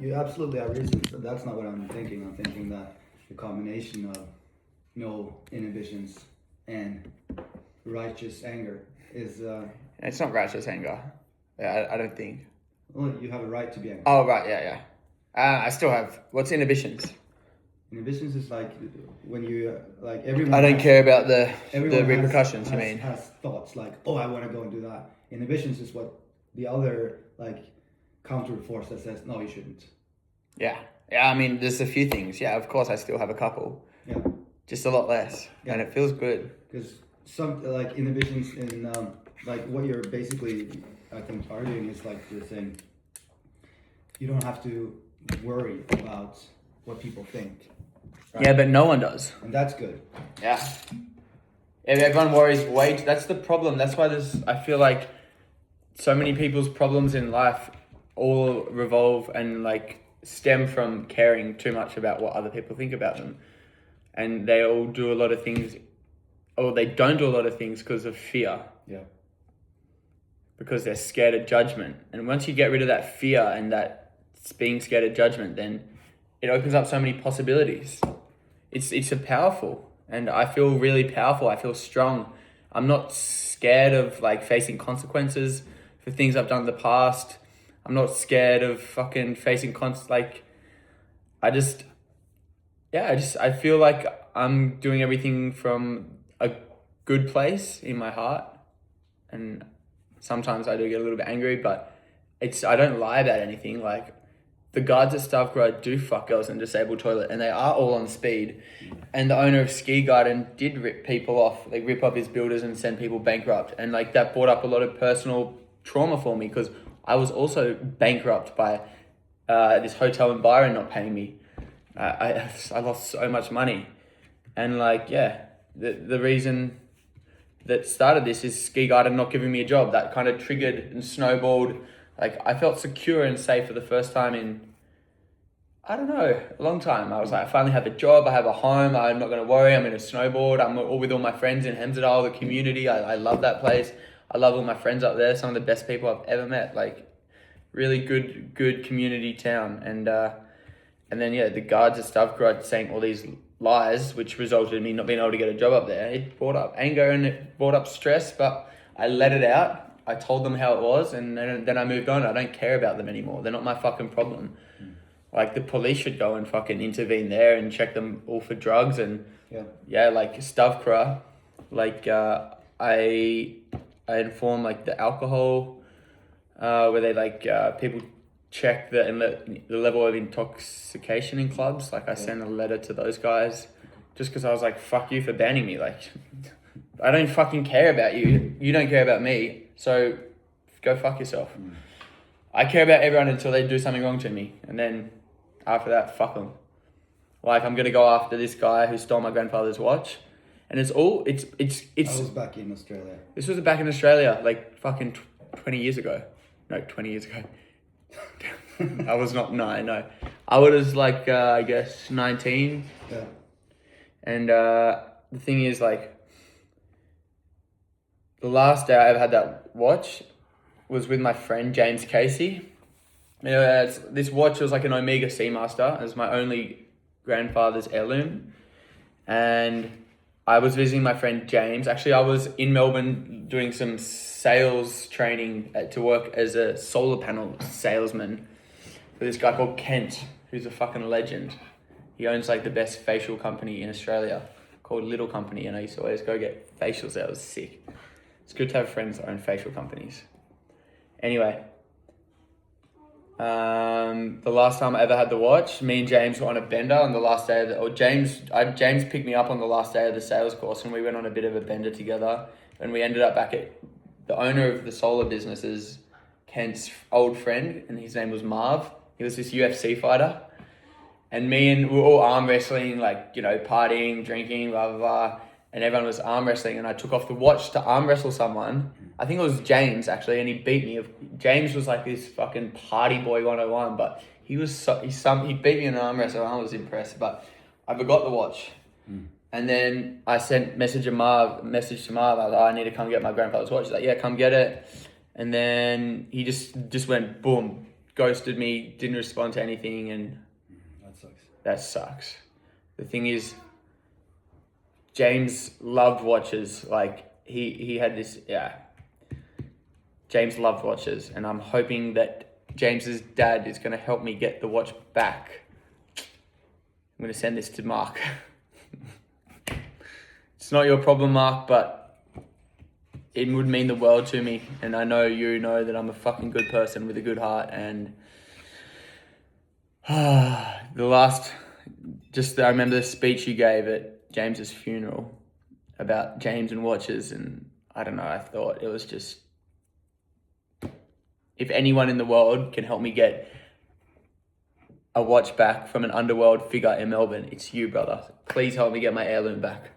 you absolutely have reasons. That's not what I'm thinking. I'm thinking that the combination of no inhibitions and righteous anger is. It's not righteous anger. Yeah, I don't think. Well, you have a right to be angry. Oh, right, yeah. I still have. What's inhibitions? Inhibitions is like when you like everyone. I don't care about the Has, repercussions. You mean? Has thoughts like, oh, I want to go and do that. Inhibitions is what the other like counter force that says no, you shouldn't. Yeah. I mean, there's a few things. Yeah, of course, I still have a couple. Yeah. Just a lot less, and it feels good. Because some like inhibitions in like what you're basically, I think, arguing is like you're saying you don't have to worry about what people think. Right? Yeah, but no one does. And that's good. Yeah. If everyone worries that's the problem. That's why I feel like so many people's problems in life all revolve and like stem from caring too much about what other people think about them. And they all do a lot of things, or they don't do a lot of things because of fear. Yeah. Because they're scared of judgment. And once you get rid of that fear and that being scared of judgment, then it opens up so many possibilities. It's a powerful, and I feel really powerful. I feel strong. I'm not scared of like facing consequences for things I've done in the past. I'm not scared of fucking facing I feel like I'm doing everything from a good place in my heart, and sometimes I do get a little bit angry, but I don't lie about anything. Like, the guards at Stavkroa do fuck girls in disabled toilet, and they are all on speed. And the owner of Ski Garden did rip people off, like rip off his builders and send people bankrupt. And like that brought up a lot of personal trauma for me, because I was also bankrupt by this hotel in Byron not paying me. I lost so much money. And like, yeah, the reason that started this is Ski Garden not giving me a job. That kind of triggered and snowballed. Like, I felt secure and safe for the first time in, I don't know, a long time. I was like, I finally have a job, I have a home, I'm not going to worry, I'm going to snowboard, I'm all with all my friends in Hemsedal, the community. I love that place. I love all my friends up there, some of the best people I've ever met. Like, really good community town. And then, yeah, the guards at Stavkroa saying all these lies, which resulted in me not being able to get a job up there. It brought up anger and it brought up stress, but I let it out. I told them how it was, and then I moved on. I don't care about them anymore. They're not my fucking problem. Like, the police should go and fucking intervene there and check them all for drugs. And yeah, like Stavkroa, like I inform like the alcohol, where they like people check the level of intoxication in clubs. Like, I sent a letter to those guys just because I was like, fuck you for banning me. Like, I don't fucking care about you. You don't care about me. So go fuck yourself. I care about everyone until they do something wrong to me. And then after that, fuck them. Like, I'm going to go after this guy who stole my grandfather's watch. And it's I was back in Australia. This was back in Australia, like fucking 20 years ago. No, 20 years ago. I was not 9, no. I was like, I guess 19. Yeah. And the thing is, like, the last day I ever had that watch was with my friend James Casey. You know, this watch was like an Omega Seamaster. It was my only grandfather's heirloom. And I was visiting my friend James. Actually, I was in Melbourne doing some sales training to work as a solar panel salesman for this guy called Kent, who's a fucking legend. He owns like the best facial company in Australia called Little Company, and I used to always go get facials there. It was sick. It's good to have friends that own facial companies. Anyway, the last time I ever had the watch, me and James were on a bender on the last day of James picked me up on the last day of the sales course, and we went on a bit of a bender together, and we ended up back at the owner of the solar businesses, Kent's old friend, and his name was Marv. He was this UFC fighter, and we were all arm wrestling, like, you know, partying, drinking, blah, blah, blah. And everyone was arm wrestling, and I took off the watch to arm wrestle someone. I think it was James, actually, and he beat me. James was like this fucking party boy 101, but he beat me in an arm wrestle, and I was impressed, but I forgot the watch. And then I sent message to Marv, I was like, I need to come get my grandfather's watch. He's like, yeah, come get it. And then he just went, boom, ghosted me, didn't respond to anything, and That sucks. that sucks. The thing is, James loved watches. Like he had this, yeah. James loved watches, and I'm hoping that James's dad is going to help me get the watch back. I'm going to send this to Mark. It's not your problem, Mark, but it would mean the world to me. And I know you know that I'm a fucking good person with a good heart. And I remember the speech you gave at James's funeral about James and watches. And I don't know, I thought it was just, if anyone in the world can help me get a watch back from an underworld figure in Melbourne, it's you, brother. Please help me get my heirloom back.